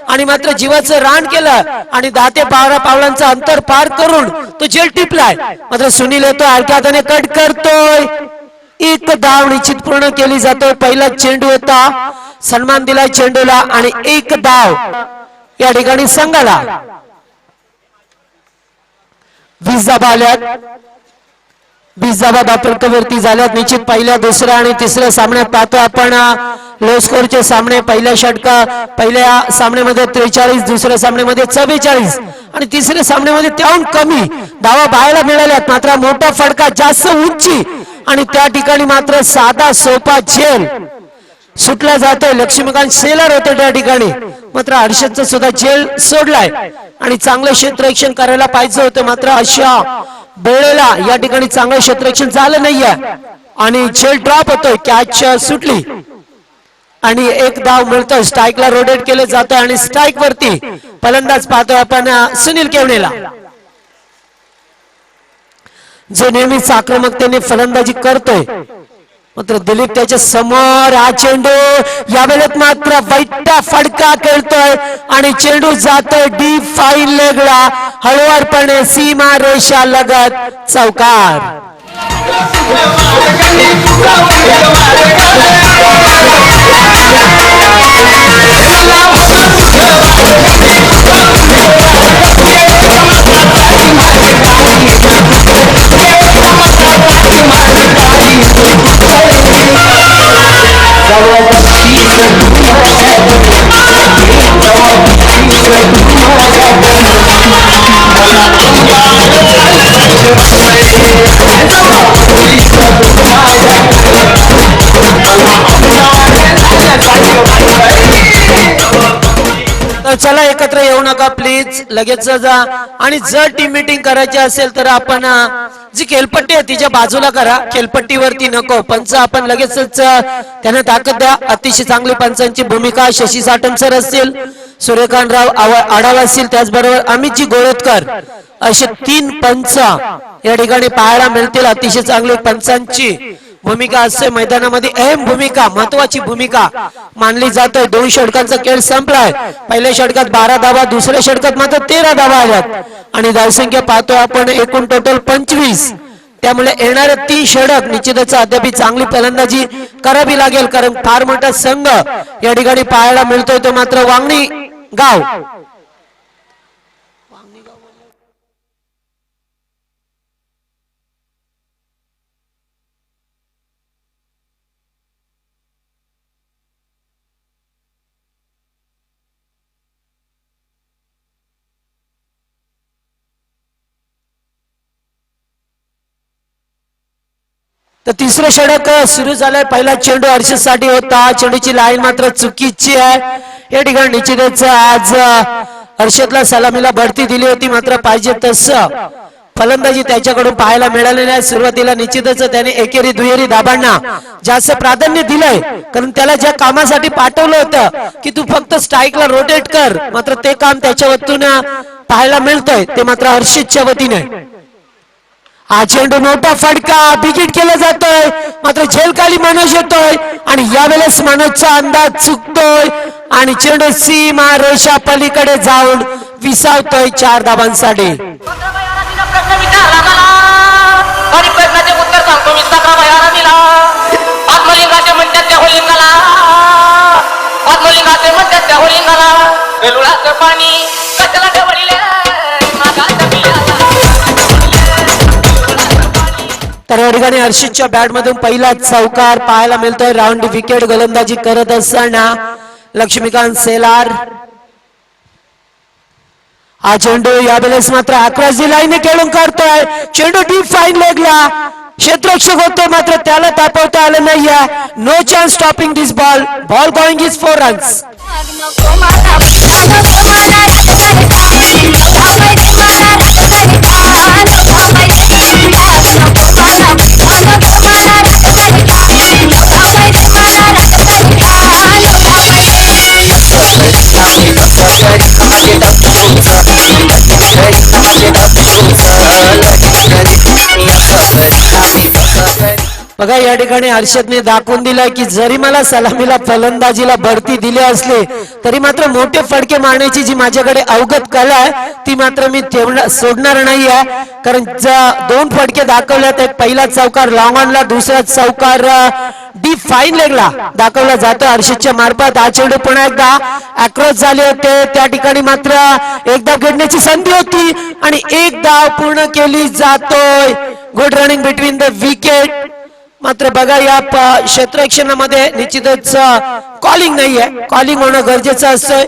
आणि मात्र जीवाचं रान केलं आणि 10 ते 12 पावलांचं अंतर पार करून तो जेल टिपलाय. मात्र सुनील येतो हलक्या हाताने कट करतोय. एक धाव निश्चित पूर्ण केली जाते. पहिला चेंडू होता, सन्मान दिलाय चेंडूला आणि एक धाव या ठिकाणी संघाला. 20 धावा आल्यात. 20 धावा दाखलवरती झाल्यात. निश्चित पहिल्या दुसऱ्या आणि तिसऱ्या सामन्यात पाहतो आपण लो स्कोरचे सामने. पहिल्या सामन्यामध्ये 43, दुसऱ्या सामन्यामध्ये 44 आणि तिसऱ्या सामन्यामध्ये त्याहून कमी धावा पाहायला मिळाल्यात. मात्र मोठा फटका, जास्त उंची आणि त्या ठिकाणी मात्र साधा सोपा झेल सुटला जातोय. लक्ष्मीकांत सेलार होते त्या ठिकाणी, मात्र हर्षदचं सुद्धा झेल सोडलाय आणि चांगलं क्षेत्ररक्षण करायला पाहिजे होतं. मात्र अशा वेळेला या ठिकाणी चांगलं क्षेत्ररक्षण झालं नाहीये आणि झेल ड्रॉप होतोय. कॅच सुटली आणि एक धाव मिळतोय. स्ट्राईकला रोटेट केलं जातोय आणि स्ट्राईक वरती फलंदाज पाहतोय आपण सुनील केवणेला, जो नेहमीच आक्रमकतेने फलंदाजी करतोय. मात्र दिलीप त्याच्या समोर. हा चेंडू यावेळेत मात्र वैट्टा फडका खेळतोय आणि चेंडू जातोय डीप फाईन लेगला हळुवारपणे सीमा रेषा लगत चौकार. चला एकत्र येऊ नका प्लीज, लगेच जा. आणि जर टीम मीटिंग करायची असेल तर आपण जी खेळपट्टी आहे तिच्या बाजूला करा, खेळपट्टीवरती नको. पंच आपण लगेचच त्यांना ताकद द्या. अतिशय चांगली पंचांची भूमिका शशी साटम सर असतील, सूर्यकांतराव आढावा असतील, त्याचबरोबर अमितजी गोळतकर असे 3 पंच या ठिकाणी पाहायला मिळतील. अतिशय चांगली पंचांची भूमिका असते मैदानामध्ये. अहम भूमिका, महत्वाची भूमिका मानली जाते. 2 षटकांचा खेळ संपलाय. पहिल्या षटकात 12 धावा, दुसऱ्या षटकात मात्र 13 धावा आल्यात आणि धावसंख्या पाहतोय आपण एकूण टोटल 25. त्यामुळे येणारे 3 षटक निश्चितच अद्याप चांगली फलंदाजी करावी लागेल, कारण फार मोठा संघ या ठिकाणी पाहायला मिळतोय. तो मात्र वांगणी गाव. तर तिसरं षटक सुरू झालंय. पहिला चेंडू हर्षद साठी होता. चेंडूची लाईन मात्र चुकीची आहे. या ठिकाणी निश्चितच आज हर्षदला सलामीला बढती दिली होती, मात्र पाहिजे तसं फलंदाजी त्याच्याकडून पाहायला मिळालेली आहे. सुरुवातीला निश्चितच त्याने एकेरी दुहेरी धाबांना जास्त प्राधान्य दिलंय, कारण त्याला ज्या कामासाठी पाठवलं होतं की तू फक्त स्ट्राईकला रोटेट कर, मात्र ते काम त्याच्या वतीन पाहायला मिळतंय, ते मात्र हर्षदच्या वतीने. हा चेंडू मोठा फटका बिगिट केला जातोय, मात्र झेलखाली मनोज येतोय आणि यावेळेस मनोजचा अंदाज चुकतोय आणि चेंडू सीमा रेषा पलीकडे जाऊन विसावतोय 4 धाबांसाठी. प्रश्नाचे उत्तर सांगतो मी. 11 वयाला दिला आत्मलिंगाचे म्हणतात त्या होलिंगाला, आत्मलिंगाचे म्हणतात त्या होलिंगाला, वेलुळाचं पाणी कशाला ठेवले तर या ठिकाणी हर्षदच्या बॅट मधून पहिला चौकार पाहायला मिळतोय. राऊंड विकेट गोलंदाजी करत असताना लक्ष्मीकांत सेलार. हा चेंडू यावेळेस मात्र आक्रजी लाईन खेळून करतोय. चेंडू डीप फाईन लेगला क्षेत्ररक्षक होतो, मात्र त्याला तापवता आलं नाहीये. No chance stopping this ball. Ball going is 4 runs. बघा या ठिकाणी हर्षदने दाखवून दिलं की जरी मला सलामीला फलंदाजीला बढती दिली असली तरी मात्र मोठे फडके मारण्याची जी माझ्याकडे अवगत कला आहे ती मात्र मी सोडणार नाही आहे. कारण दोन फडके दाखवल्यात, एक पहिला चौकार लॉंग ऑनला, दुसरा चौकार डीप फाईन लेगला दाखवला जातो हर्षदच्या मार्फत. हा चेंडू पुन्हा एकदा अक्रॉस झाले होते, त्या ठिकाणी मात्र एकदा घेण्याची संधी होती आणि एक धाव पूर्ण केली जातोय. Good running between the wicket. मात्र बघा या क्षेत्ररक्षणामध्ये निश्चितच कॉलिंग नाहीये, कॉलिंग होणं गरजेचं असतंय.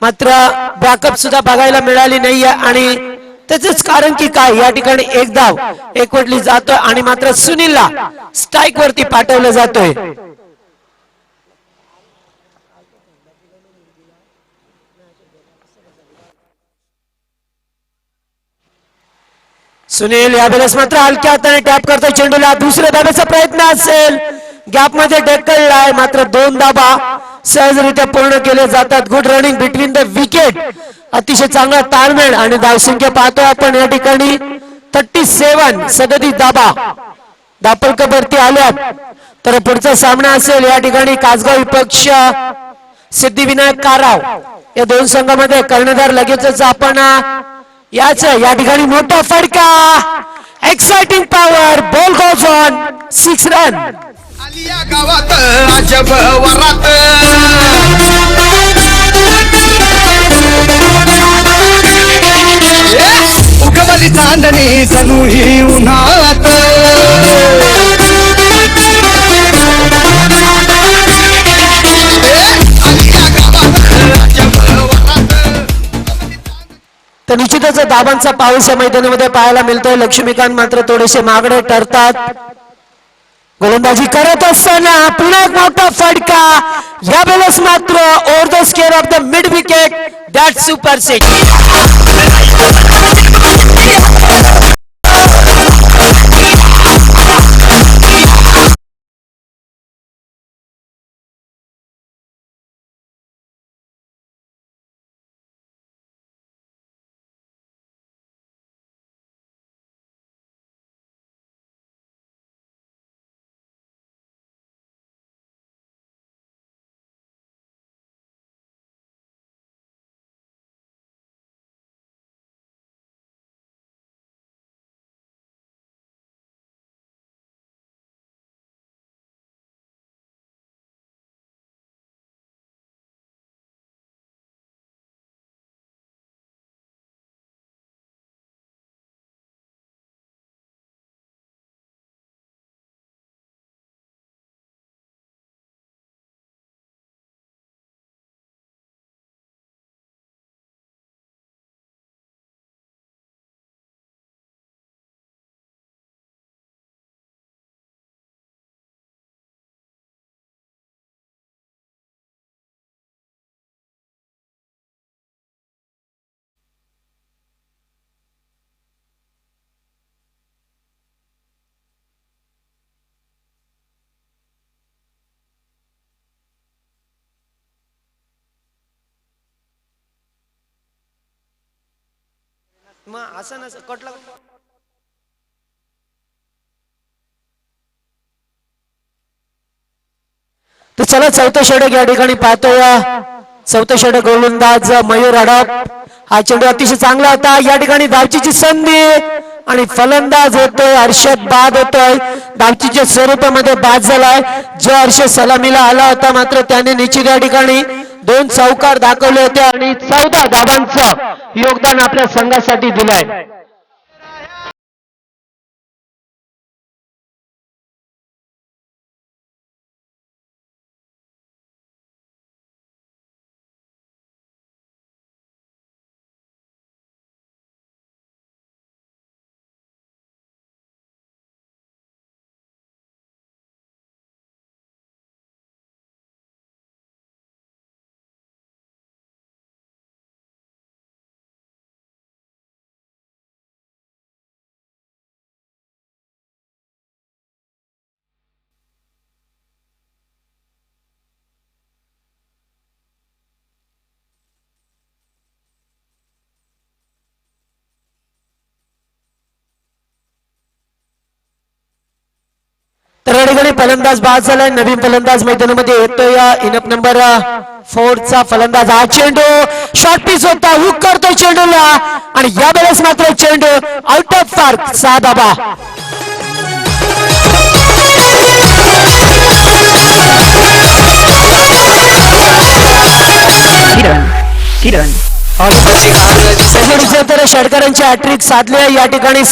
मात्र बॅकअप सुद्धा बघायला मिळाली नाहीये आणि त्याच कारण की काय, या ठिकाणी एक धाव एकवटली जातोय आणि मात्र सुनीलला स्ट्राईक वरती पाठवलं जातोय. सुनील यावेळेस मात्र हलक्या हाताने टॅप करतोय चेंडूला. दुसऱ्या धाब्याचा प्रयत्न असेल, गॅप मध्ये ढकललाय, मात्र दोन धाबा सहजरित्या पूर्ण केले जातात. Good running between the wicket. अतिशय चांगला ताळमेळ आणि धावसंख्या पाहतोय आपण या ठिकाणी 37 सदतीस धाबा धापलकवरती आल्यात. तर पुढचा सामना असेल या ठिकाणी कासगाव विपक्ष सिद्धिविनायक काराव या दोन संघामध्ये. कर्णधार लगेचच आपण या ठिकाणी मोठा फडका, exciting power, ball goes on, 6 run. आलिया गावात अजब वरात उगवली चांदणी जणू ही उन्हात. आलिया गावात अजब वरात. तर निश्चितच दाबांचा पाऊस या मैदानामध्ये पाहायला मिळतोय. लक्ष्मीकांत मात्र थोडेसे मागणे ठरतात. गोलंदाजी करत असताना पुन्हा एक मोठा फडका, यावेळेस मात्र over the square of the mid wicket. That super six. मग असं नसं कटला. तर चला चौथं षटक या ठिकाणी पाहतोय. चौथं षटक गोलंदाज मयूर अडप. हा चेंडू अतिशय चांगला होता, या ठिकाणी धावचीची संधी आणि फलंदाज होतोय हर्षद बाद होतोय. धावचीच्या स्वरूपामध्ये बाद झालाय. जो हर्षद सलामीला आला होता मात्र त्याने निश्चित या ठिकाणी 2 चौकार दाखवले होते आणि 14 धावांचं योगदान आपल्या संघासाठी दिलंय. या ठिकाणी फलंदाज बाद झालाय. नवीन फलंदाज मैदानामध्ये येतोय. इनप नंबर 4 चा फलंदाज. हा चेंडू शॉर्ट पिच होता. हुक करतोय चेंडूला आणि या वेळेस मात्र चेंडू आउट ऑफ पार्क. 6 धाबा. तर षटकारांची हॅट्रिक साधली या ठिकाणी.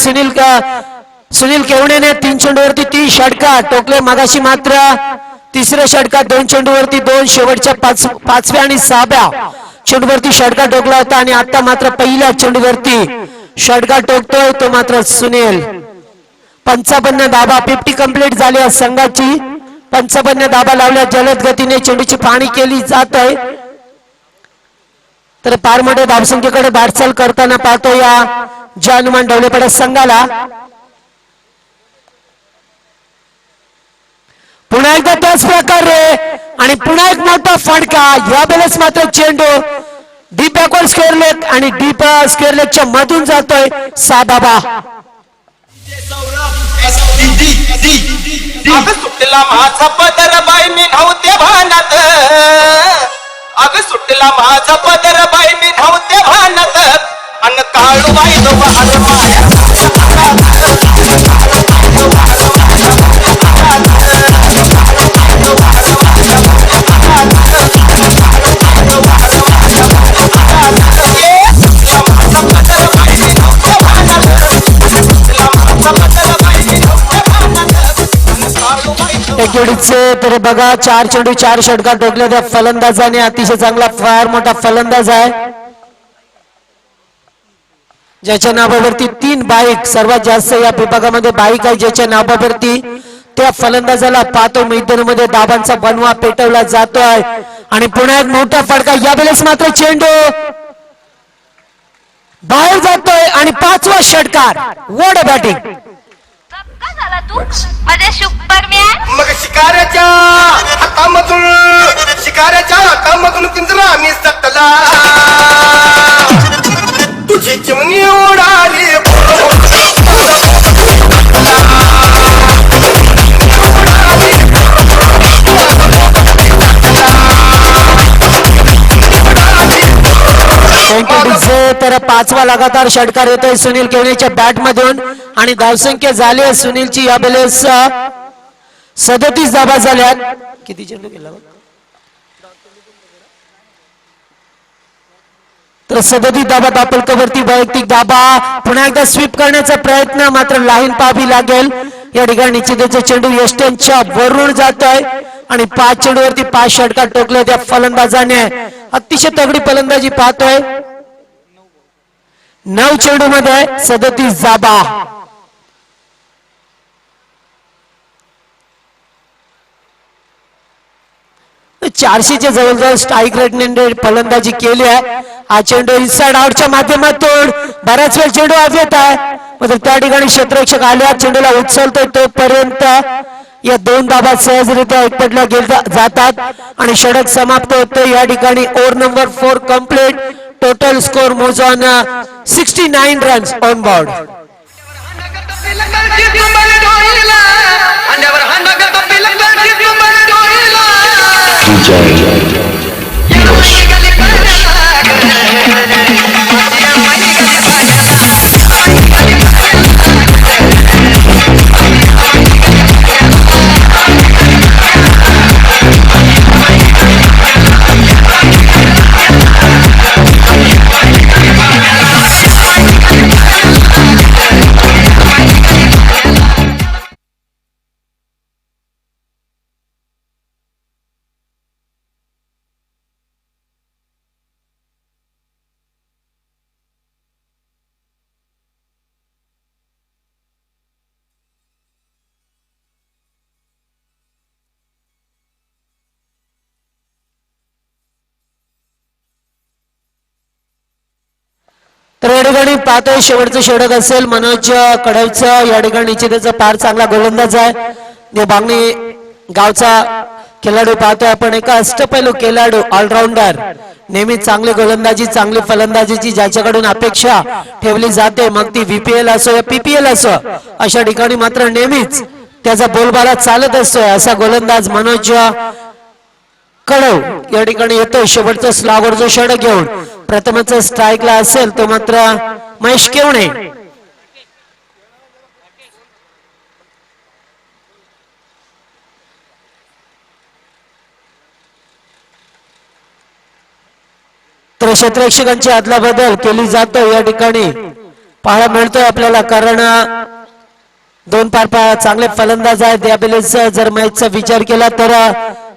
सुनील केवणेने 3 चेंडूवरती 3 षटकार टोकले. मगाशी मात्र तिसऱ्या षटकात 2 चेंडूवरती 2, शेवटच्या 5व्या आणि 6व्या चेंडूवरती षटकार टोकला होता आणि आता मात्र पहिल्या चेंडूवरती षटकार टोकतोय तो मात्र सुनील. 55 धाबा. 50 कंप्लीट झाली या संघाची. 55 धाबा लावल्या. जलद गतीने चेंडूची पाहणी केली जात आहे. तर फार मोठ्या धावसंख्येकडे वाटचाल करताना पाहतो या हनुमान ढवळेपाडा संघाला. पुन्हा एकदा त्याच प्रकारे आणि पुन्हा एक मोठा फटका. या वेळेस मात्र चेंडू डीप बॅकवर्ड स्क्वेअर लेग आणि डीप स्क्वेअर लेगच्या मधून जातोय. 6 धाबा. अगं सुटला माझा पदर बाई मी नव्हते भानात. अगं सुटला माझा पदर बाई मी नव्हते भानात. अन काळू बाई तो वार माया. तर बघा 4 चेंडू 4 षटकार टोकले त्या फलंदाजाने. अतिशय चांगला फार मोठा फलंदाज आहे ज्याच्या नावावरती 3 बाईक. सर्वात जास्त या विभागामध्ये बाईक आहे ज्याच्या नावावरती. त्या फलंदाजाला पाहतो मैदानामध्ये दाबांचा बनवा पेटवला जातोय आणि पुन्हा एक मोठा फटका. यावेळेस मात्र चेंडू बाहेर जातोय आणि 5वा षटकार. What a batting. झाला तू माझे सुपरमॅन. मग शिकाऱ्याच्या हातामधून पिंजरा मी सटला. तुझी चिमणी उडाली. तर 5वा लगातार षटकार येतोय सुनील केवणेच्या बॅट मधून आणि धावसंख्या झाली आहे सुनीलची यावेळेस 37 धाबा झाल्यात. किती चेंडू केला तर 37 धाबा. दापलकवरती वैयक्तिक धाबा. पुन्हा एकदा स्वीप करण्याचा प्रयत्न मात्र लाईन पाहावी लागेल. या ठिकाणी निश्चितच चेंडू यष्टनच्या वरून जातोय आणि 5 चेंडूवरती 5 षटकार टोकले त्या फलंदाजाने. अतिशय तगडी फलंदाजी पाहतोय. 9 चेंडू मध्ये 37 धाबा. चारशेच्या जवळजवळ स्ट्राईक रेटने फलंदाजी केली आहे. हा चेंडू इनसाइड आउटच्या माध्यमातून बराच वेळ चेंडू येत आहे. मात्र त्या ठिकाणी क्षेत्ररक्षक आल्या चेंडूला उचलतोय तोपर्यंत या 2 धाबा सहजरित्या एकपटल्या जातात आणि षटक समाप्त होते. या ठिकाणी over number 4 complete. Total score मोज ऑन 69 रन्स ऑन बोर्ड. तर या ठिकाणी पाहतोय शेवटचं षटक असेल मनोज कडावचं. या ठिकाणी निश्चितच फार चांगला गोलंदाज आहे. बांगणी गावचा खेळाडू पाहतोय आपण. एका अष्टपैलू खेळाडू ऑलराऊंडर. नेहमी चांगली गोलंदाजी चांगली फलंदाजीची ज्याच्याकडून अपेक्षा ठेवली जाते मग ती VPL असो या PPL असो अशा ठिकाणी मात्र नेहमीच त्याचा बोलबाला चालत असतोय असा गोलंदाज मनोज कडव या ठिकाणी येतोय शेवटचा स्लॉगरचा षटक घेऊन. प्रथमच स्ट्राईकला असेल तो मात्र महेश केवणे. तर क्षेत्ररक्षकांची अदलाबदल केली जातो या ठिकाणी पाहायला मिळतोय आपल्याला, कारण दोन पार चांगले फलंदाज आहेत यावेळेस. जर मॅचचा विचार केला तर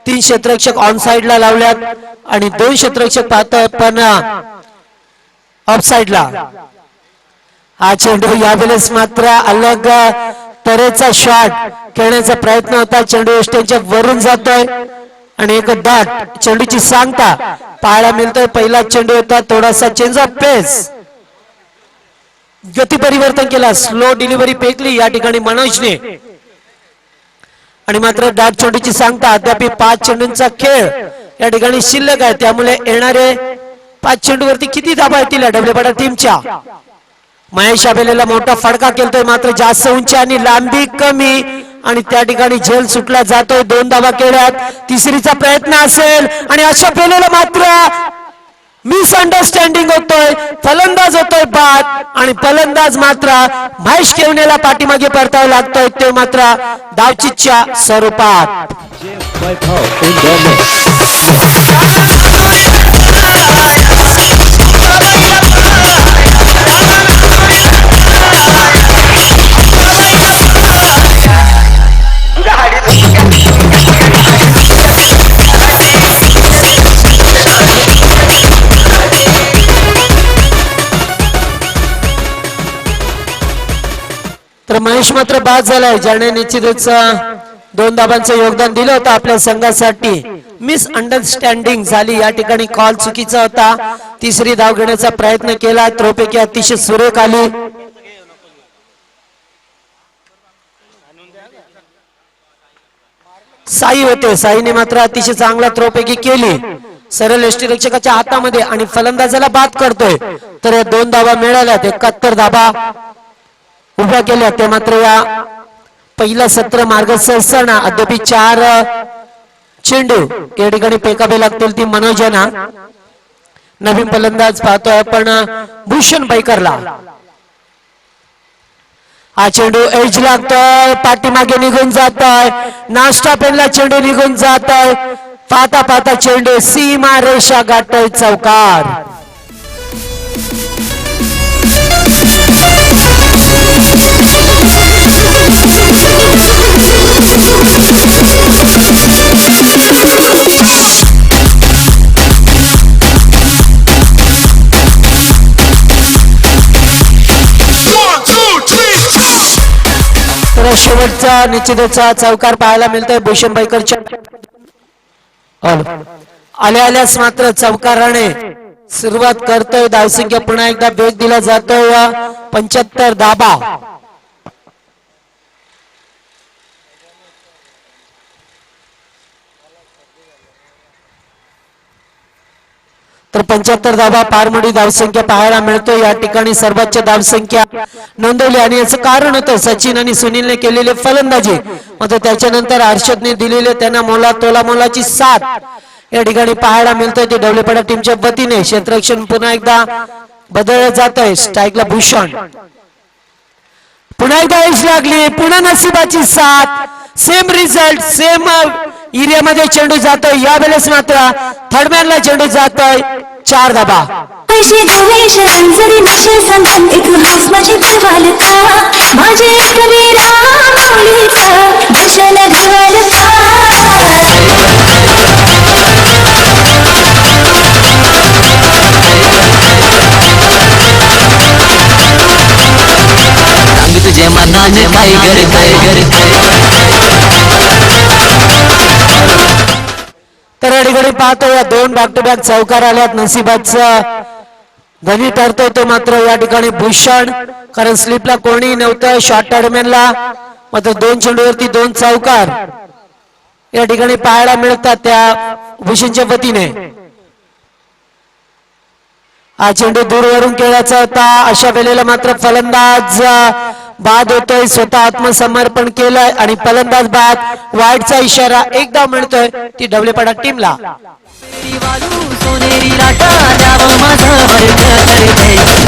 3 क्षेत्ररक्षक ऑन साइडला लावल्यात आणि 2 क्षेत्ररक्षक पाहतोय पण ऑफ साइडला. हा चेंडू यावेळेस मात्र अलग तऱ्हेचा शॉट खेळण्याचा प्रयत्न होता. चेंडू स्टेजच्या वरून जातोय आणि एक दाट चेंडूची सांगता पाहायला मिळतोय. पहिला चेंडू होता थोडासा चेंज ऑफ पेस, गती परिवर्तन केला, स्लो डिलिव्हरी फेकली या ठिकाणी मनोजने आणि मात्र दाट चेंडूची सांगता. अद्याप 5 चेंडूंचा खेळ या ठिकाणी शिल्लक आहे, त्यामुळे येणारे 5 चेंडूवरती किती धाबा येतील डब्ल्यूपडा टीमच्या. महेश आबेलेला मोठा फडका केलतोय, मात्र जास्त उंची आणि लांबी कमी आणि त्या ठिकाणी झेल सुटला जातोय. 2 धाबा केल्यात, तिसरीचा प्रयत्न असेल आणि अशा पेलेला मात्र मिसअंडरस्टँडिंग होतोय. फलंदाज होतोय बाद आणि फलंदाज मात्र महेश केवणेला पाठीमागे परतावं लागतोय, ते मात्र धावचीच्या स्वरूपात. तर महेश मात्र बाद झालाय, ज्याने निश्चितच 2 धाबांचं योगदान दिलं होतं आपल्या संघासाठी. मिसअंडरस्टँडिंग झाली या ठिकाणी, कॉल चुकीचा होता. तिसरी धाव घेण्याचा प्रयत्न केला, थ्रोपैकी अतिशय सुरेख आली. साई होते, साईने मात्र अतिशय चांगला थ्रोपैकी केली, सरळ यष्टीरक्षकाच्या हातामध्ये आणि फलंदाजाला बाद करतोय. तर या 2 धाबा मिळाल्या, 71 धाबा उभ्या केल्या. ते मात्र या पहिला सत्र मार्गस्थ असताना अद्याप 4 चेंडू या ठिकाणी फेकावे लागतील ती मनोजना. नवीन फलंदाज पाहतोय आपण भूषण बैकरला. हा चेंडू एज लागतोय, पाठीमागे निघून जातोय, नाश्ता पेनला चेंडू निघून जातोय. पाहता पाहता चेंडू सीमा रेषा गाठतोय चौकार. तर शेवटचा निश्चितचा चौकार पाहायला मिळतोय भूषण बैकरच्या. आल्यास मात्र चौकाराने सुरुवात करतोय. धावसंख्या पुन्हा एकदा वेग दिला जातोय 75 धाबा. तर 75 धाबा पारमोडी धावसंख्या पाहायला मिळतो. या ठिकाणी सर्वोच्च धावसंख्या नोंदवली आणि याचं कारण होतं सचिन आणि सुनीलने केलेले फलंदाजी, मात्र त्याच्यानंतर हर्षदने दिलेले त्यांना तोला मोलाची साथ या ठिकाणी पाहायला मिळतोय. ते डब्ल्यूपडा टीमच्या वतीने क्षेत्ररक्षण पुन्हा एकदा बदललं जात आहे. स्ट्राईकला भूषण, पुन्हा एकदा यश लागली, पुन्हा नशिबाची साथ, सेम रिझल्ट, सेम एरियामध्ये चेंडू जातोय. यावेळेस मात्र थर्डमॅनला चेंडू जातोय. 4 धाबा. तुझे मनाने काय तर अडीगडी पाहतो या 2 बॅक टू बॅक चौकार आल्यात. नशिबाचा धनी ठरतोय तो मात्र या ठिकाणी भूषण, कारण स्लिपला कोणी नव्हतं शॉर्ट टर्मेनला, मात्र 2 चेंडूवरती 2 चौकार या ठिकाणी पाहायला मिळतात त्या भूषणच्या वतीने. हा चेंडू दूरवरून खेळायचा होता. अशा वेळेला मात्र फलंदाज बाद होतोय, स्वतः आत्मसमर्पण केलंय आणि फलंदाज बाद. वाईटचा इशारा एकदा मिळतोय ती ढवळेपाडा टीमला. वालू सोनेरी लाटा द्यावं माझं वर्ग करतय.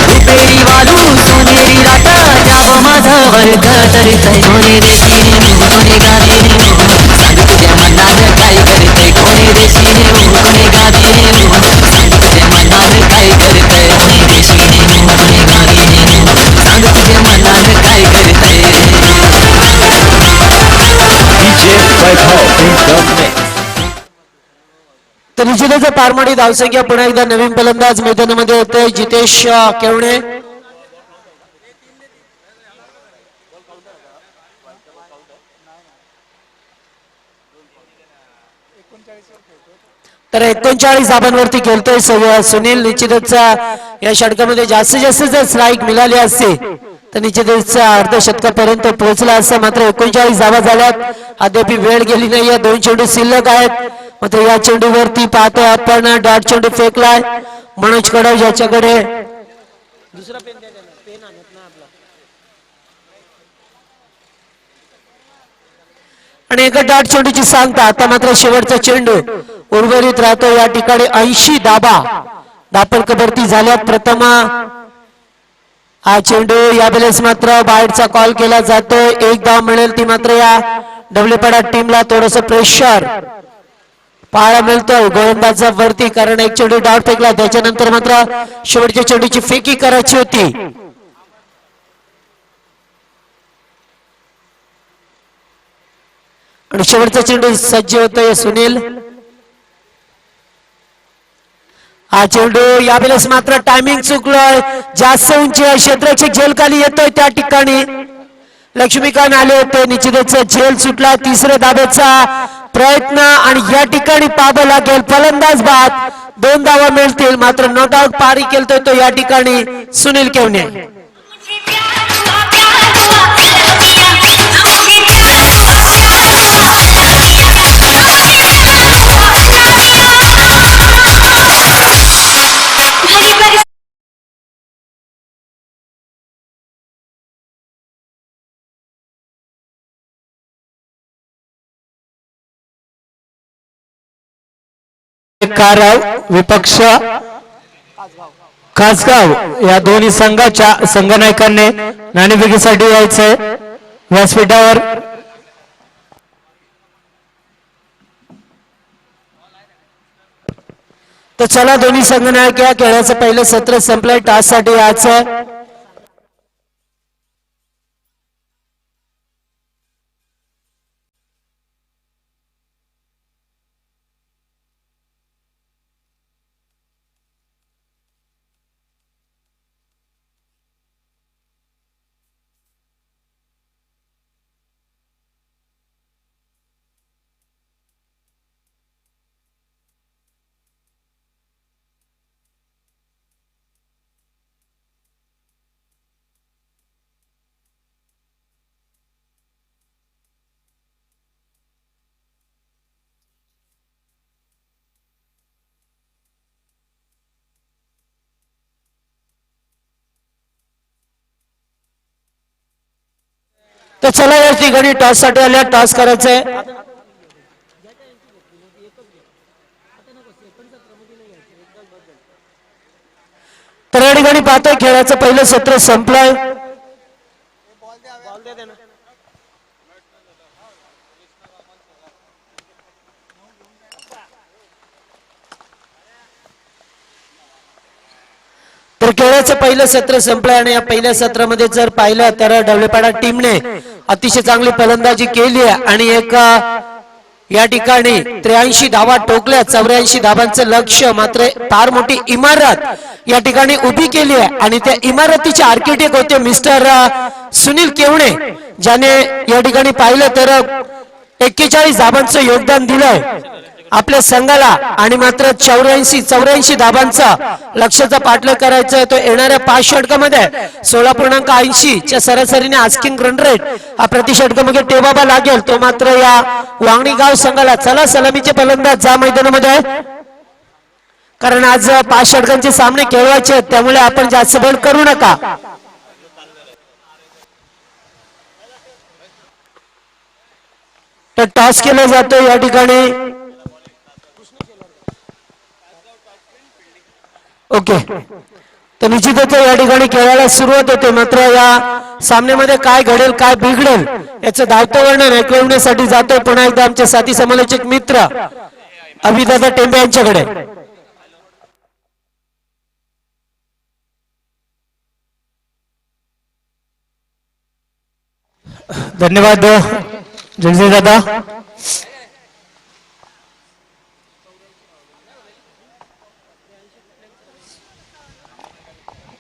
रुपेरी वालू सोनेरी लाटा द्यावं माझं वर्ग करतय. कोणी देशीने कोणी गादीने सांग तुझ्या मनानं काय करतय. कोणी देशीने कोणी गादीने सांग तुझ्या मनानं काय करतय. कोणी देशीने कोणी गादीने सांग तुझ्या मनानं काय करतय. तर निश्चितच पारमाडी धावसंख्या पुन्हा एकदा नवीन फलंदाज मैदानामध्ये होते जितेश केवणे. तर 39 धाबांवरती खेळतोय सुनील. निश्चितच या षटकामध्ये जास्तीत जास्त जर स्ट्राईक मिळाली असते तर निश्चितच अर्धशतकापर्यंत पोहोचला असता. मात्र 39 धावा झाल्यात, अद्याप वेळ गेली नाही. 2 चेंडू शिल्लक आहेत. मात्र या चेंडूवरती पाहतोय आपण डॉट चेंडू फेकलाय मनोज कडव ज्याच्याकडे दुसरा पेन आणत ना आपला. आणि एका डॉट चेंडूची सांगता. आता मात्र शेवटचा चेंडू उर्वरित राहतो. या ठिकाणी 80 धाबा धापडकबरती झाल्यात. प्रथम हा चेंडू या वेळेस मात्र बाहेरचा कॉल केला जातोय. एक धाव मिळेल ती मात्र या ढवळेपाडा टीमला थोडस प्रेशर पाहायला मिळतोय गोलंदाजा वरती, कारण एक चेंडू डाव फेकला. त्याच्यानंतर मात्र शेवटच्या चेंडूची फेकी करायची होती. आणि शेवटचा चेंडू सज्ज होतोय सुनील. हा चेंडू यावेळेस मात्र टायमिंग चुकलोय. जास्त उंची क्षेत्ररक्षक झेलखाली येतोय. त्या ठिकाणी लक्ष्मीकांत आले होते. निश्चितच झेल सुटला. तिसऱ्या धाब्याचा प्रयत्न आणि या ठिकाणी पाहावं लागेल फलंदाज बाद. 2 धावा मिळतील. मात्र नॉट आउट पारी केलतोय तो या ठिकाणी सुनील केवणे. कारव विपक्ष खासगाव या दोन्ही संघाच्या संघनायकांनी नाणेफेकीसाठी यायचंय व्यासपीठावर. तर चला दोन्ही संघनायक या खेळाचं पहिलं सत्र संपलंय. टॉस साठी यायचं. तर चला या ठिकाणी टॉस साठी आल्या. टॉस करायचंय. तर या ठिकाणी पाहतोय खेळाचं पहिलं सत्र संपलंय. तर खेळाचं पहिलं सत्र संपलं आणि या पहिल्या सत्रामध्ये जर पाहिलं तर ढवळेपाडा टीमने अतिशय चांगली फलंदाजी केली आहे आणि एक या ठिकाणी 83 धावा ठोकल्या. 84 धावांचं लक्ष्य, मात्र फार मोठी इमारत या ठिकाणी उभी केली आहे आणि त्या इमारतीचे आर्किटेक्ट होते मिस्टर सुनील केवणे, ज्याने या ठिकाणी पाहिलं तर 41 धावांचं योगदान दिलंय आपल्या संघाला आणि मात्र 84 धाबांचा लक्ष्याचा पाठलाग करायचा आहे. तो येणाऱ्या 5 षटकामध्ये 16.80 च्या सरासरीने आस्किंग रन रेट हा प्रति षटकामध्ये ठेवावा लागेल. तो मात्र या वांगणी गाव संघाला. चला सलामीचे फलंदाज जा मैदानामध्ये, कारण आज 5 षटकांचे सामने खेळवायचे आहेत, त्यामुळे आपण जास्त बल करू नका. तर टॉस केला जातो या ठिकाणी. ओके, तर निश्चितच या ठिकाणी खेळायला सुरुवात होते. मात्र या सामन्यामध्ये काय घडेल काय बिघडेल याचं धावतं वर्णन ऐकवण्यासाठी जातोय पुन्हा एकदा आमचे साथी समालोचक मित्र अभिदादा टेंबे यांच्याकडे. धन्यवाद जगदीश दादा.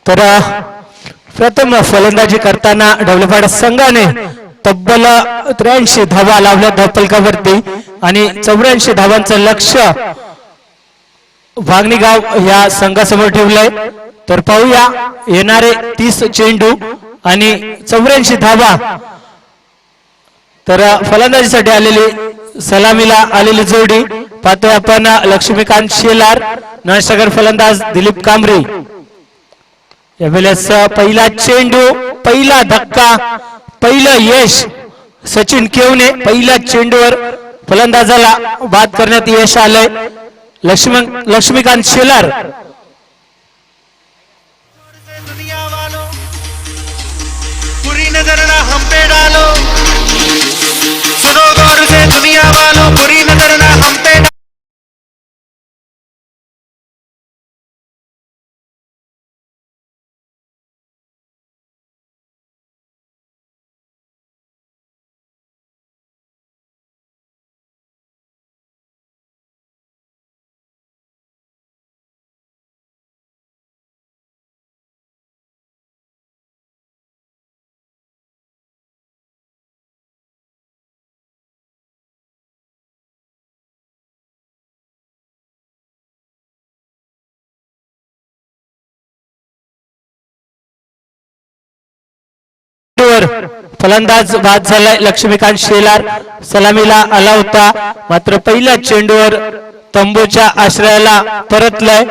तर प्रथम फलंदाजी करताना ढवळेपाडा संघाने तब्बल 83 धावा लावल्या धावफलकावरती आणि 84 धावांचं लक्ष वागणीगाव या संघासमोर ठेवलंय. तर पाहूया येणारे 30 चेंडू आणि 84 धावा. तर फलंदाजीसाठी आलेली सलामीला आलेली जोडी पाहतोय आपण. लक्ष्मीकांत शेलार, नॉनस्ट्रायकर फलंदाज दिलीप कांबरे. यावेळेस पहिला चेंडू, पहिला धक्का, पहिलं यश सचिन केवने. पहिल्या चेंडूवर फलंदाजाला बाद करण्यात यश आलंय. लक्ष्मीकांत शेलार. दुनिया वालों पूरी नजर ना हम पे डालो, सुनो गौर से दुनिया वालों पूरी नजर ना हम पे डालो. फलंदाज बाद झालाय. लक्ष्मीकांत शेलार सलामीला आला होता, मात्र पहिल्या चेंडूवर तंबूच्या आश्रयाला परतलाय.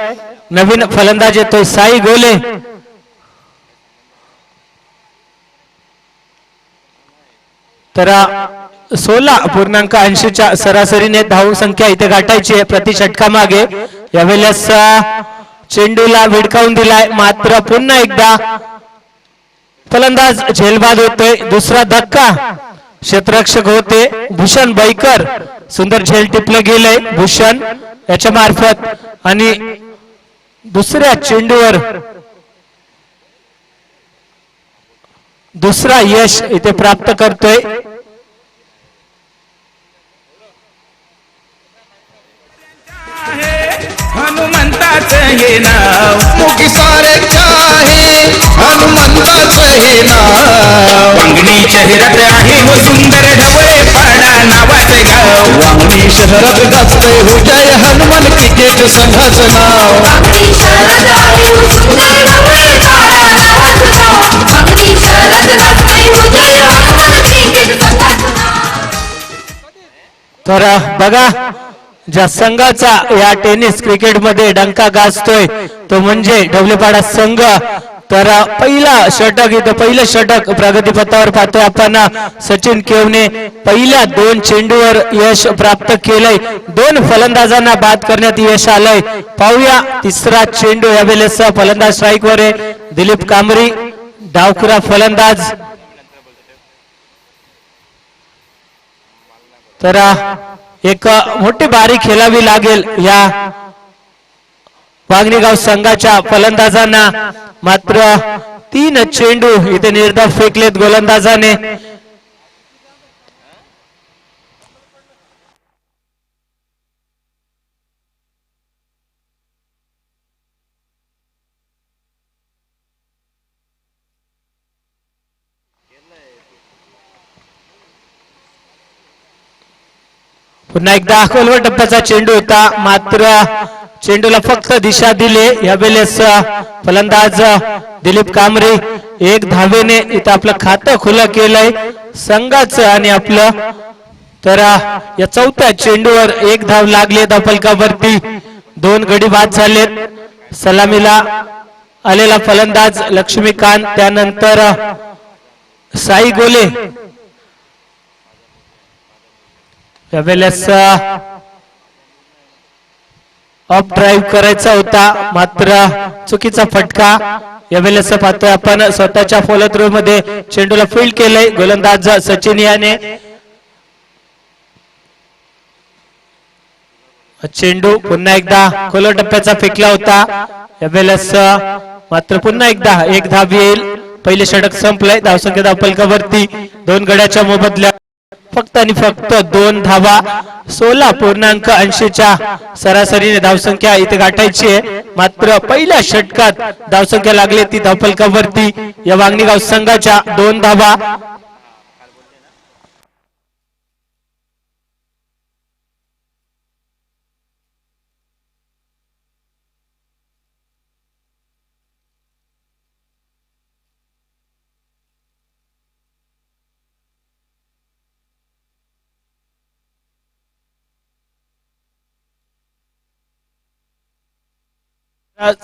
नवीन फलंदाज येतोय साई गोले. तर 16.80च्या सरासरीने धाव संख्या इथे गाठायची आहे प्रति षटकामागे. यावेळेस चेंडूला भिडकावून दिलाय, मात्र पुन्हा एकदा फलंदाज झेलबाद होतोय. दुसरा धक्का, क्षेत्ररक्षक होते भूषण बैकर. सुंदर झेल टिपलं गेलंय भूषण याच्या मार्फत. आणि दुसऱ्या चेंडूवर दुसरा यश इथे प्राप्त करतोय. हनुमंताचं हे नाव मुखी सारे आहे हनुमंताचं हे नाव. वांगणी शहरात आहे हो सुंदर ढवळे पाडा नावाचे गाव. वांगणी शहरात गाजते हो जय हनुमान क्रिकेट संघाचं नाव. तर बघा, ज्या संघाचा या टेनिस क्रिकेट मध्ये डंका गाजतोय तो म्हणजे ढवलेपाडा संघ. तर पहिला षटक इथं पहिलं षटक प्रगतीपथावर पाहतोय आपण. सचिन केवने पहिल्या 2 चेंडूवर यश प्राप्त केलंय. 2 फलंदाजांना बाद करण्यात यश आलंय. पाहूया तिसरा चेंडू. यावेळेस फलंदाज स्ट्राईकवर आहे दिलीप कांबरी, डावखुरा फलंदाज. तर एक मोठी बारी खेळावी लागेल या वागणीगाव संघाच्या फलंदाजांना. मात्र 3 चेंडू इथे निर्धाव फेकलेत गोलंदाजाने. पुन्हा एकदा खोलवर टप्प्याचा चेंडू होता, मात्र चेंडूला फक्त दिशा दिले. यावेळेस फलंदाज दिलीप कांबरे 1 धावेने इथं आपलं खातं खुलं केलंय संघाचं आणि आपलं. तर या 4थ्या चेंडूवर 1 धाव लागली धावफलकावरती. 2 गडी बाद झालेत. सलामीला आलेला फलंदाज लक्ष्मीकांत, त्यानंतर साई गोले. यावेळेस अप ड्राईव्ह करायचा होता मात्र चुकीचा फटका. यावेळेस पाहतोय आपण स्वतःच्या फॉलो थ्रो मध्ये चेंडूला फील्ड केलंय गोलंदाज सचिन याने. चेंडू पुन्हा एकदा खोल टप्प्याचा फेकला होता. यावेळेस मात्र पुन्हा एकदा एक धाव येईल. पहिले षटक संपलंय. धावसंख्या धावफलकावरती 2 गड्याच्या मोबदल्यात फक्त आणि फक्त 2 धावा. 16.80च्या सरासरीने धावसंख्या इथे गाठायची आहे. मात्र पहिल्या षटकात धावसंख्या लागली ती धावफलकावरती या वांगणी गाव संघाच्या 2 धावा.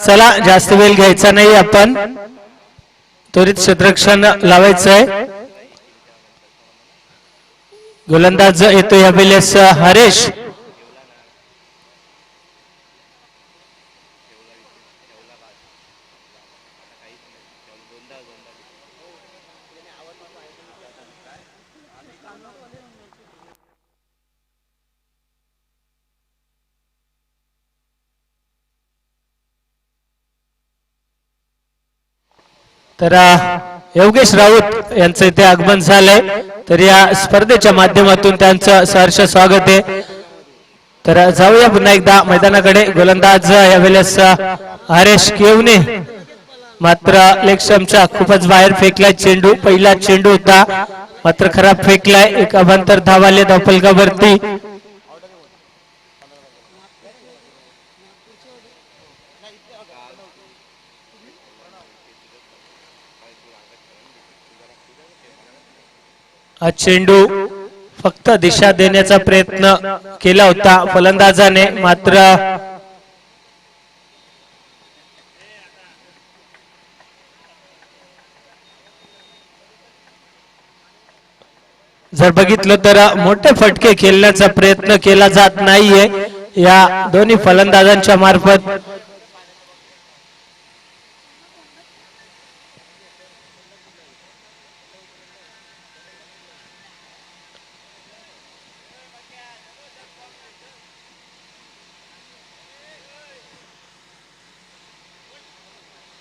चला जास्त वेळ घ्यायचा नाही आपण. त्वरित क्षेत्ररक्षण लावायचंय. गोलंदाज येतो यावेळेस हरेश. तर योगेश राऊत यांचं इथे आगमन झालंय. तर या स्पर्धेच्या माध्यमातून त्यांचं सहर्ष स्वागत आहे. तर जाऊया पुन्हा एकदा मैदानाकडे. गोलंदाज यावेळेस हरेश केवने मात्र लेगस्टंपच्या खूपच बाहेर फेकलाय चेंडू. पहिला चेंडू होता मात्र खराब फेकलाय. एक अभांतर धाव आले धावफलकावरती. हा चेंडू फक्त दिशा देण्याचा प्रयत्न केला होता फलंदाजाने मात्र जर बघितलं तर मोठे फटके खेळण्याचा प्रयत्न केला जात नाहीये या दोन्ही फलंदाजांच्या मार्फत.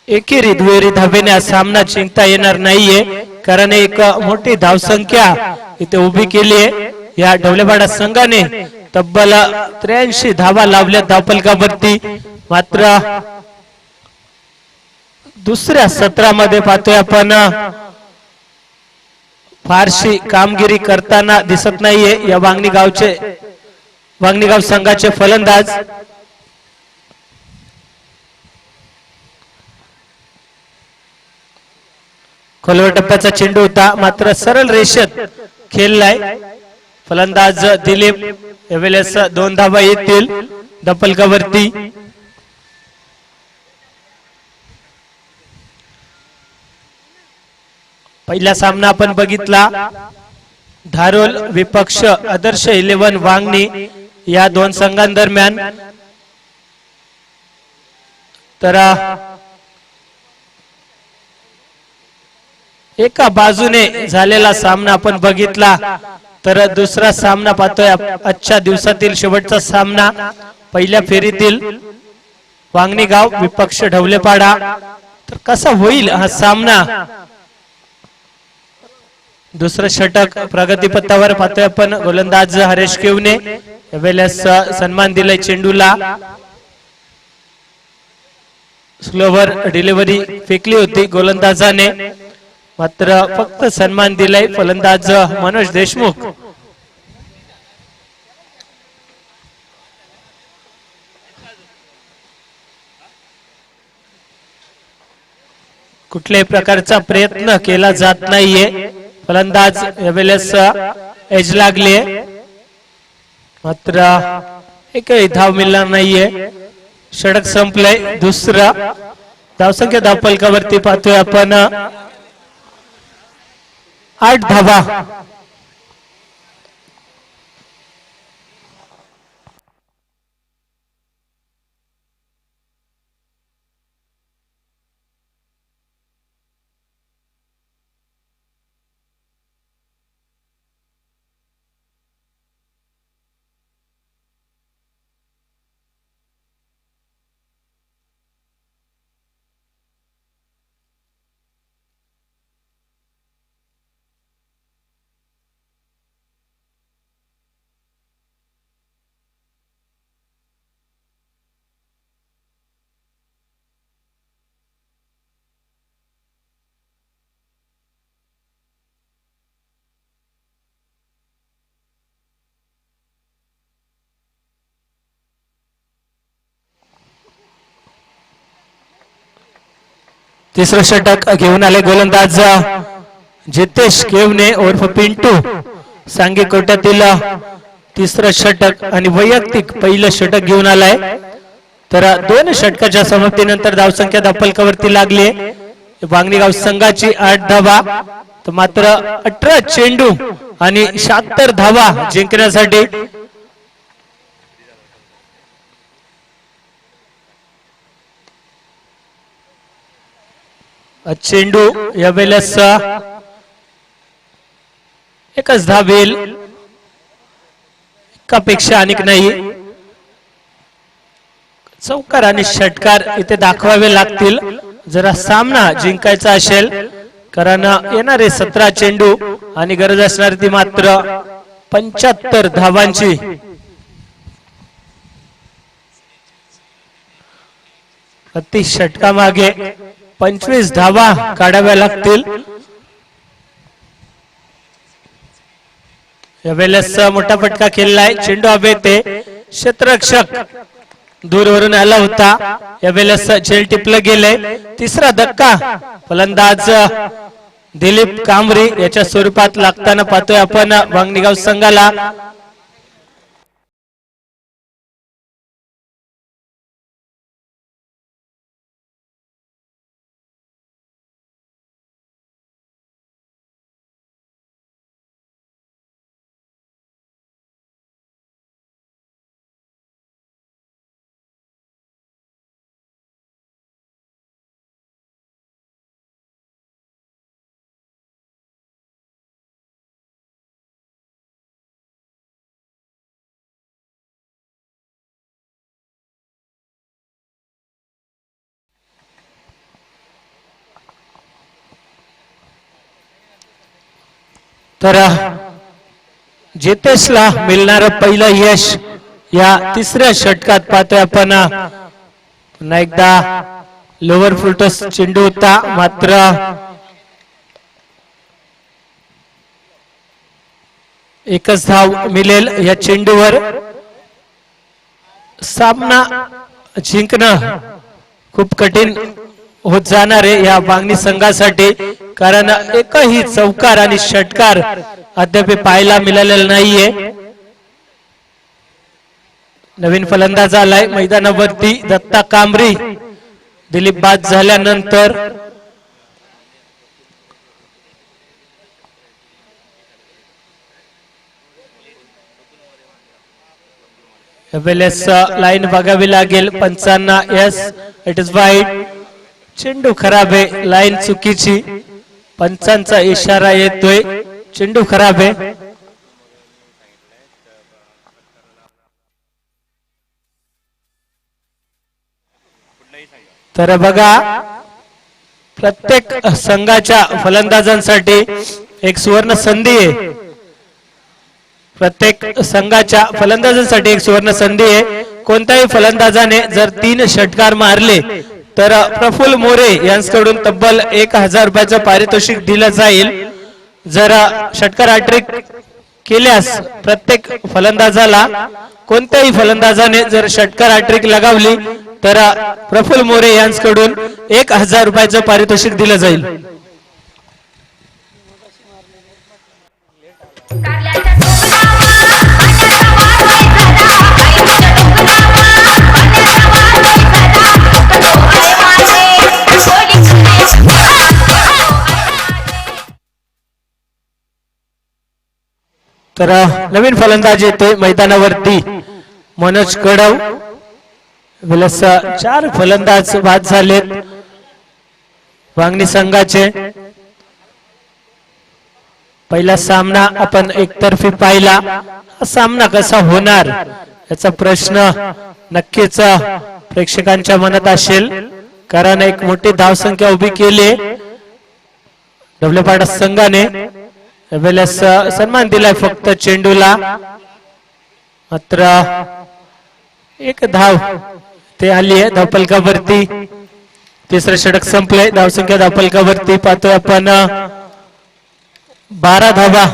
एकेरी दुहेरी धावेने सामना जिंकता येणार नाहीये कारण एक मोठी धावसंख्या इथे उभी केली आहे. या ढवलेपाडा संघाने तब्बल 83 धावा लावल्या धावफलकावरती. मात्र दुसऱ्या सत्रामध्ये पाहतोय आपण फारशी कामगिरी करताना दिसत नाहीये या वांगणी गाव संघाचे फलंदाज. खोलवर टप्प्याचा चेंडू होता मात्र सरळ रेषेत खेळलाय फलंदाज दिलीप. यावेळेस 2 धावा येतील धावफलकावरती. पहिला सामना आपण बघितला धारोल विपक्ष आदर्श 11 वांगणी या 2 संघांदरम्यान. तर एका बाजूने झालेला सामना आपण बघितला तर दुसरा सामना पाहतोय आजच्या दिवसातील शेवटचा सामना पहिल्या फेरीतील वांगणी गाव विपक्ष ढवलेपाडा. तर कसा होईल हा सामना. दुसरं षटक प्रगतीपथावर पाहतोय आपण गोलंदाज हरेश केवने. यावेळेस सन्मान दिलाय चेंडूला. स्लोवर डिलिव्हरी फेकली होती गोलंदाजाने मात्र फक्त सन्मान दिलाय फलंदाज मनोज देशमुख. कुठल्याही प्रकारचा प्रयत्न केला जात नाहीये. फलंदाज यावेळेस एज लागले मात्र एकही धाव मिळणार नाहीये. षटक संपलंय. दुसरा धावसंख्या धावफलकावरती पाहतोय आपण 8 धावा. तिसरं षटक घेऊन आले गोलंदाज जितेश केवने उर्फ पिंटू सांगी कोट्यातील तिसरं षटक आणि वैयक्तिक पहिलं षटक घेऊन आलाय. तर 2 षटकाच्या समाप्तीनंतर धावसंख्या धापलकावरती लागली. वांगणीगाव संघाची 8 धावा तर मात्र 18 चेंडू आणि 76 धावा जिंकण्यासाठी चेंडू यावेळेस एकच धावेल, एकापेक्षा अनेक नाही. चौकार आणि षटकार इथे दाखवावे लागतील जरा सामना जिंकायचा असेल, कारण येणारे 17 चेंडू आणि गरज असणारी ती मात्र 75 धावांची. प्रति षटकामागे 25 धावा काढाव्या लागतील. यावेळेस मोठा फटका खेळलाय, चेंडू हवे ते क्षेत्ररक्षक दूरवरून आला होता. यावेळेस झेल टिपलं गेले. तिसरा धक्का फलंदाज दिलीप कांबरी याच्या स्वरूपात लागताना पाहतोय आपण वांगणीगाव संघाला. तर जितेशला मिळणार पहिलं यश या तिसऱ्या षटकात पाहतोय आपण. पुन्हा एकदा लोअर फुलटॉस चेंडू होता, मात्र एकच धाव मिळेल या चेंडूवर. सामना जिंकणं खूप कठीण होत जाणार आहे या वांगणी संघासाठी, कारण एकही चौकार आणि षटकार अद्याप पाहायला मिळालेला नाहीये. नवीन फलंदाज आलाय मैदानावरती दत्ता कांबरी. दिलीप बाद झाल्यानंतर यावेळेस लाईन बघावी लागेल. पंचांना यस, इट इज वाईड. चेंडू खराब आहे, लाईन चुकीची. पंचांचा इशारा येतोय, चेंडू खराब आहे. तर बघा, प्रत्येक संघाच्या फलंदाजांसाठी एक सुवर्ण संधी आहे. प्रत्येक संघाच्या फलंदाजांसाठी एक सुवर्ण संधी आहे. कोणत्याही फलंदाजाने जर 3 षटकार मारले तर प्रफुल्ल मोरे यांच्याकडून तब्बल 1000 रुपयाचं पारितोषिक दिलं जाईल. जर षटकार हॅट्रिक केल्यास प्रत्येक फलंदाजाला, कोणत्याही फलंदाजाने जर षटकार हॅट्रिक लगावली तर प्रफुल्ल मोरे यांच्याकडून 1000 रुपयाचं पारितोषिक दिलं जाईल. तर नवीन फलंदाज येते मैदानावरती मनोज कडव. 4 फलंदाज बाद झालेत वांगणी संघाचे. पहिला सामना आपण एकतर्फी पाहिला. हा सामना कसा होणार याचा प्रश्न नक्कीच प्रेक्षकांच्या मनात असेल, कारण एक मोठी धावसंख्या उभी केली डबलेपाडा संघाने. यावेळेस सन्मान दिलाय फक्त चेंडूला, मात्र 1 धाव ते आली आहे धावफलकावरती. तिसरं षटक संपलंय. धावसंख्या धावफलकावरती पाहतोय आपण 12 धावा.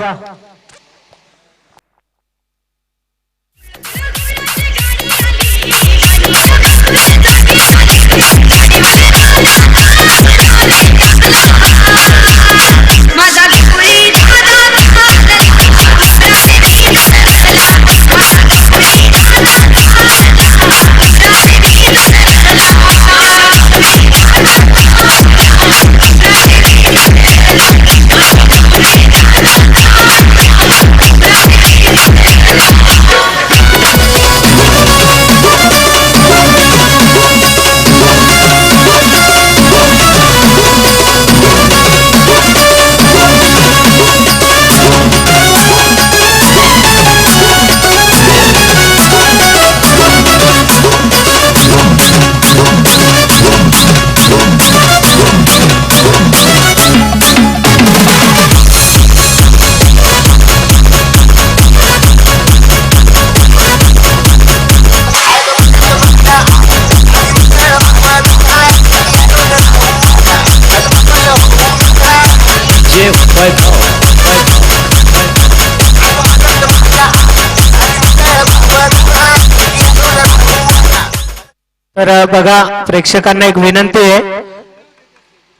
तर बघा प्रेक्षकांना एक विनंती आहे,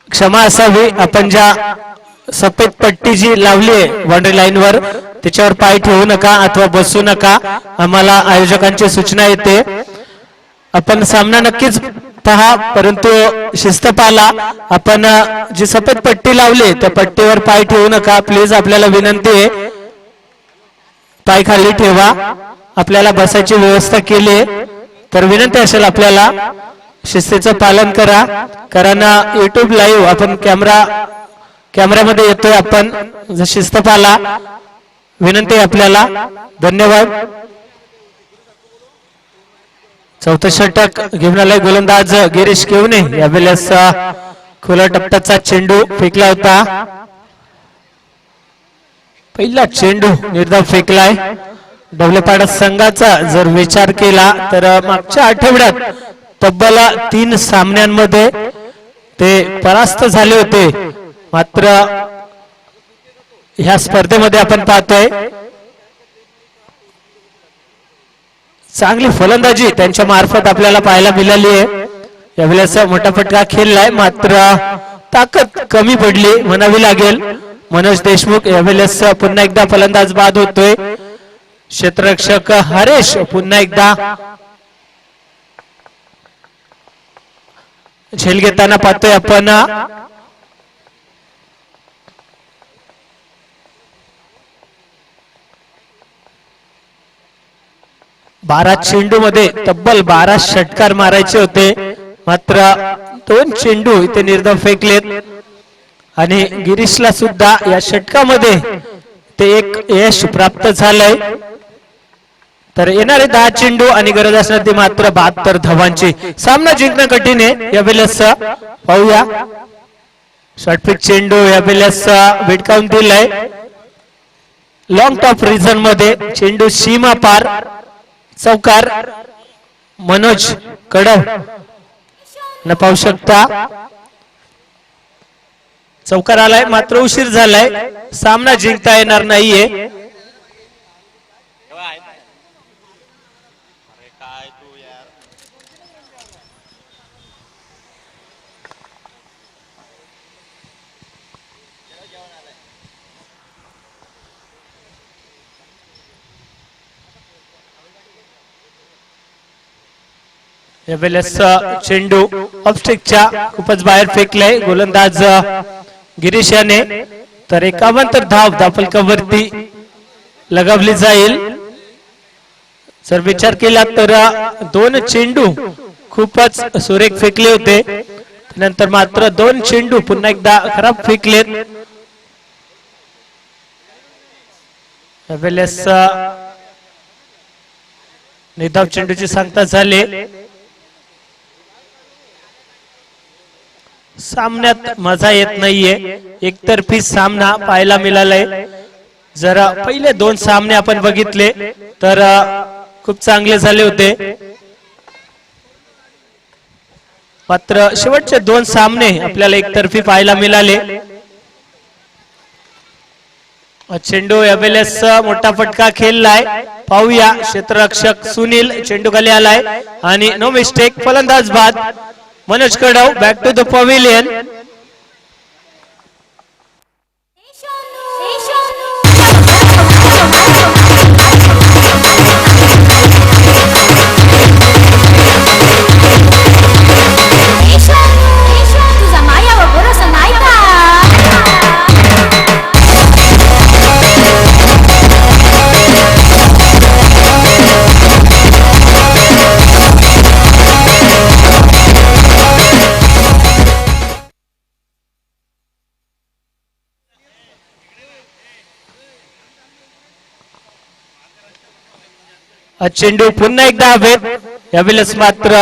क्षमा असावी, आपण ज्या सफेद पट्टी जी लावली आहे बाउंड्री लाईनवर त्याच्यावर पाय ठेवू नका अथवा बसू नका. आम्हाला आयोजकांची सूचना येते. आपण सामना नक्कीच पहा, परंतु शिस्त पाळा. आपण जी सफेद पट्टी लावली त्या पट्टीवर पाय ठेवू नका प्लीज, आपल्याला विनंती आहे. पाय खाली ठेवा. आपल्याला बसायची व्यवस्था केली आहे तर विनंती असेल आपल्याला शिस्तीचं पालन करा, कारण युट्यूब लाईव्ह आपण कॅमेऱ्यामध्ये येतोय. आपण शिस्त पाळा, विनंती आहे आपल्याला. धन्यवाद. चौथं षटक घेऊन आलाय गोलंदाज गिरीश केवने. यावेळेस खुला टप्प्याचा चेंडू फेकला होता. पहिला चेंडू निर्धाव फेकलाय. डवलेपाडा संघाचा जर विचार केला तर मागच्या आठवड्यात तब्बल 3 सामन्यांमध्ये ते परास्त झाले होते. मात्र ह्या स्पर्धेमध्ये आपण पाहतोय चांगली फलंदाजी त्यांच्या मार्फत आपल्याला पाहायला मिळाली आहे. यावेळेस मोठा फटका खेळलाय मात्र ताकद कमी पडली म्हणावी लागेल. मनोज देशमुख यावेळेस पुन्हा एकदा फलंदाज बाद होतोय. क्षेत्ररक्षक हरेश पुन्हा एकदा झेल घेताना पाहतोय आपण. बारा चेंडू मध्ये तब्बल 12 षटकार मारायचे होते मात्र 2 चेंडू इथे निर्धाव फेकलेत आणि गिरीशला सुद्धा या षटकामध्ये ते एक यश प्राप्त झालंय. तर येणारे 10 चेंडू आणि गरज असणार ती मात्र 72 धावांची. सामना जिंकणं कठीण आहे. यावेळेस पाहूया शॉर्टपिच चेंडू यावेळेस विटकावून दिलाय. लॉंग टॉप रिजन मध्ये चेंडू सीमा पार चौकार. मनोज कडव न पाहू शकता चौकार आलाय मात्र उशीर झालाय. सामना जिंकता येणार नाहीये. यावेळेस चेंडू ऑफस्टिकच्या खूपच बाहेर फेकलाय गोलंदाज गिरीश याने. तर 51 धाव धावफलकावरती लगावली जाईल. जर विचार केला तर 2 चेंडू खूपच सुरेख फेकले होते, नंतर मात्र 2 चेंडू पुन्हा एकदा खराब फेकलेत. यावेळेस निर्धाव चेंडूची सांगता झाली. सामन्यात मजा येत नाहीये, एकतर्फी सामना पाहायला मिळालाय. जर पहिले 2 सामने आपण बघितले तर खूप चांगले झाले होते, मात्र शेवटचे 2 सामने आपल्याला एकतर्फी पाहायला मिळाले. चेंडू यावेळेस मोठा फटका खेळलाय. पाहूया क्षेत्ररक्षक सुनील चेंडू खाली आलाय आणि नो मिस्टेक फलंदाज बाद. Manoj कडव back to the pavilion. तुझा मायावर भरोसा नाही का? चेंडू पुन्हा एकदा हवेत. यावेळेस मात्र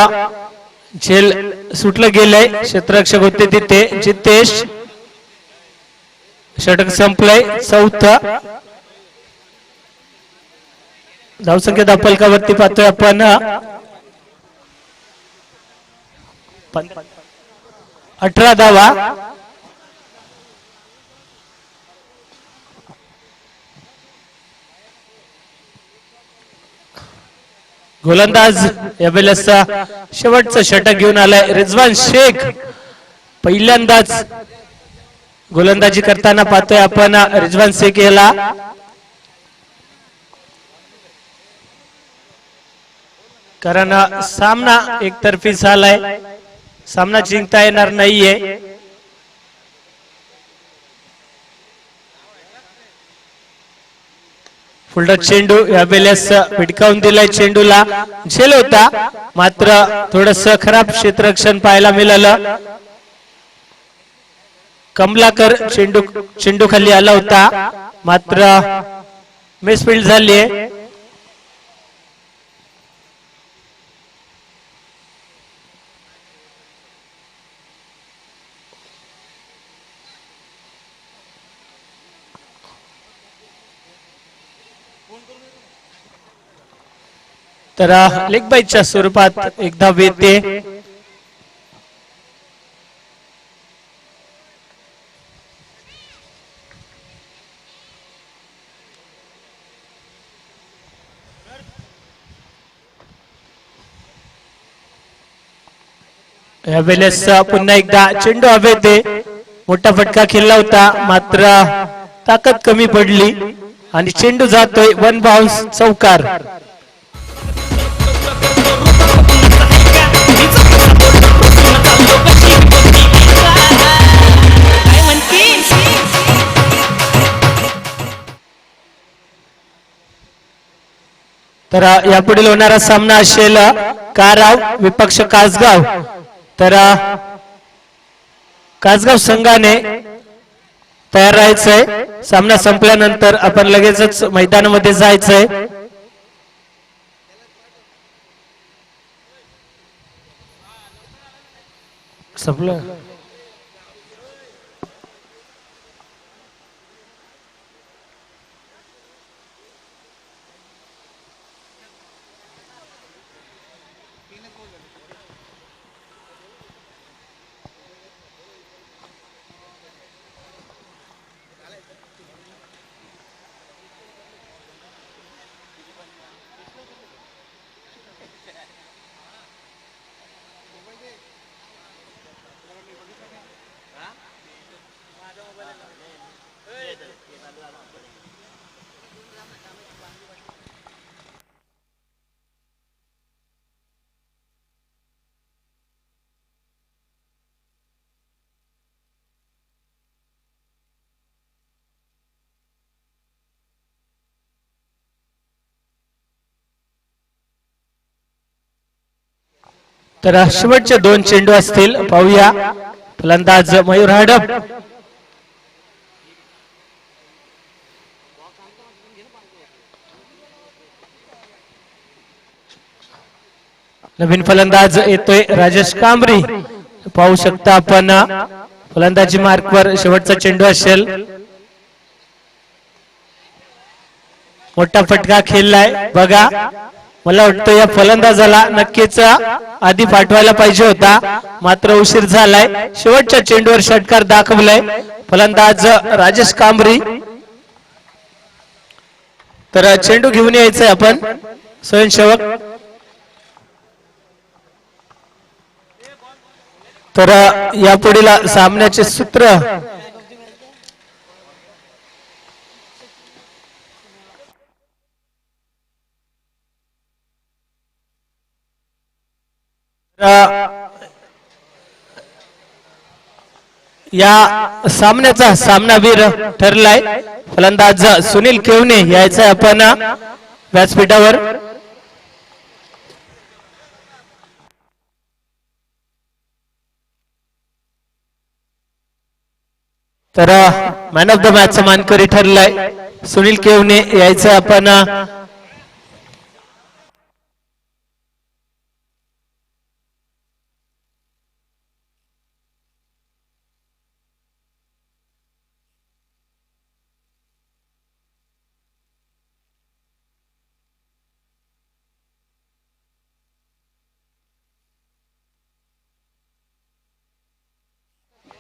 झेल सुटलं गेलंय. क्षेत्ररक्षक होते तिथे जितेश. षटक संपलंय. 4थं धावसंख्या धावफलकावरती पाहतोय आपण 18 धावा. गोलंदाज यावेळेसचा शेवटचं षटक घेऊन आलाय रिजवान शेख. पहिल्यांदाच गोलंदाजी करताना पाहतोय आपण रिजवान शेख याला. कारण सामना एकतर्फी झालाय, सामना जिंकता येणार नाहीये. फुलटक चेंडू यावेळेस पिटकावून दिलाय, चेंडूला झेल होता मात्र थोडस खराब क्षेत्ररक्षण पाहायला मिळालं. कमलाकर चेंडू खाली आला होता मात्र मिसफिल्ड झालीये. तर लेग बाईच्या स्वरूपात एकदा वेते. यावेळेस पुन्हा एकदा चेंडू हवेते. मोठा फटका खेळला होता मात्र ताकद कमी पडली आणि चेंडू जातोय वन बाउन्स चौकार. तर यापुढील होणारा सामना असेल काराव विपक्ष कासगाव. तर कासगाव संघाने तयार राहायचंय. सामना संपल्यानंतर आपण लगेचच मैदानामध्ये जायचंय. संपलं. तर शेवटचे दोन चेंडू असतील, पाहूया. फलंदाज मयूर हडप. नवीन फलंदाज येतोय राजेश कांबरी. पाहू शकता आपण फलंदाजी मार्कवर शेवटचा चेंडू असेल. मोठा फटका खेळलाय बघा. मला वाटतं या फलंदाजाला नक्कीच आधी पाठवायला पाहिजे होता मात्र उशीर झालाय. शेवटच्या चेंडूवर षटकार दाखवलाय फलंदाज राजेश कांबरी. तर चेंडू घेऊन यायचंय आपण स्वयंसेवक. तर यापुढील सामन्याचे सूत्र या सामन्याचा सामनावीर ठरलाय फलंदाज सुनील केवने यायचा आपण व्यासपीठावर. तर मॅन ऑफ द मॅच चा मानकरी ठरलाय सुनील केवने यायचं आपण.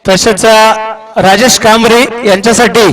तसेच राजेश कांबरे यांच्यासाठी